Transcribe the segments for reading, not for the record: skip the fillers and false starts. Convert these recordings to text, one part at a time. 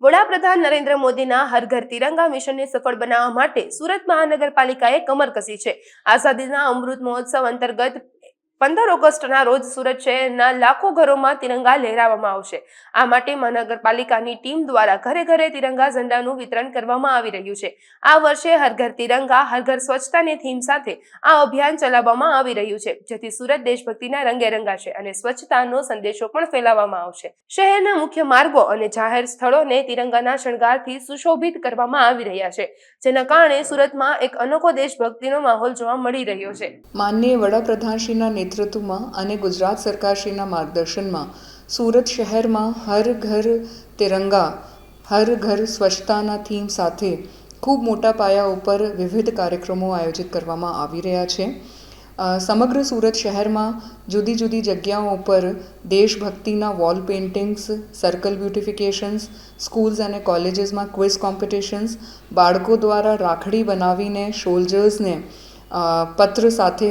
વડાપ્રધાન નરેન્દ્ર મોદીના હર ઘર તિરંગા મિશનને સફળ બનાવવા માટે સુરત મહાનગરપાલિકાએ કમર કસી છે। આઝાદીના અમૃત મહોત્સવ અંતર્ગત 15 ઓગસ્ટના રોજ સુરત શહેરના લાખો ઘરોમાં તિરંગા લહેરાવવામાં આવશે। આ માટે મહાનગરપાલિકાની ટીમ દ્વારા ઘરે ઘરે તિરંગા ઝંડાનું વિતરણ કરવામાં આવી રહ્યું છે। આ વર્ષે હર ઘર તિરંગા હર ઘર સ્વચ્છતાની થીમ સાથે આ અભિયાન ચલાવવામાં આવી રહ્યું છે, જેથી સુરત દેશભક્તિના રંગે રંગાશે અને સ્વચ્છતાનો સંદેશો પણ ફેલાવવામાં આવશે। શહેરના મુખ્ય માર્ગો અને જાહેર સ્થળોને તિરંગાના શણગારથી સુશોભિત કરવામાં આવી રહ્યા છે, જેના કારણે સુરતમાં એક અનોખો દેશભક્તિનો માહોલ જોવા મળી રહ્યો છે। માનનીય વડાપ્રધાનશ્રીના નેતૃત્વમાં અને ગુજરાત સરકારશ્રીના માર્ગદર્શનમાં સુરત શહેરમાં હર ઘર તિરંગા હર ઘર સ્વચ્છતાના થીમ સાથે ખૂબ મોટા પાયા ઉપર વિવિધ કાર્યક્રમો આયોજિત કરવામાં આવી રહ્યા છે। સમગ્ર સુરત શહેરમાં જુદી જુદી જગ્યાઓ ઉપર દેશભક્તિના વોલ પેઇન્ટિંગ્સ, સર્કલ બ્યુટિફિકેશન્સ, સ્કૂલ્સ અને કોલેજીસમાં ક્વિઝ કોમ્પિટિશન્સ, બાળકો દ્વારા રાખડી બનાવીને સોલ્જર્સને પત્ર સાથે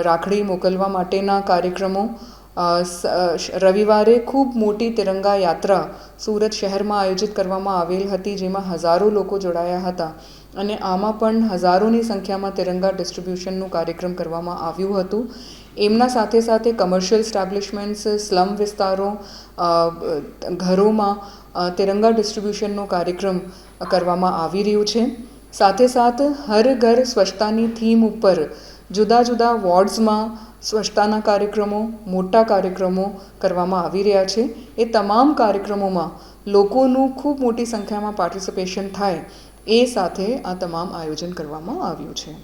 રાખડી મોકલવા માટેના કાર્યક્રમો, રવિવારે ખૂબ મોટી તિરંગા યાત્રા સુરત શહેરમાં આયોજિત કરવામાં આવેલ હતી, જેમાં હજારો લોકો જોડાયા હતા અને આમાં પણ હજારોની સંખ્યામાં તિરંગા ડિસ્ટ્રીબ્યુશનનું કાર્યક્રમ કરવામાં આવ્યું હતું। એમના સાથે સાથે કમર્શિયલ એસ્ટાબ્લિશમેન્ટ્સ, સ્લમ વિસ્તારો, ઘરોમાં તિરંગા ડિસ્ટ્રીબ્યુશનનો કાર્યક્રમ કરવામાં આવી રહ્યું છે। સાથે સાથ હર ઘર સ્વચ્છતાની થીમ ઉપર જુદા જુદા વોર્ડ્સમાં સ્વચ્છતાના કાર્યક્રમો, મોટા કાર્યક્રમો કરવામાં આવી રહ્યા છે। એ તમામ કાર્યક્રમોમાં લોકોનું ખૂબ મોટી સંખ્યામાં પાર્ટિસિપેશન થાય એ સાથે આ તમામ આયોજન કરવામાં આવ્યું છે।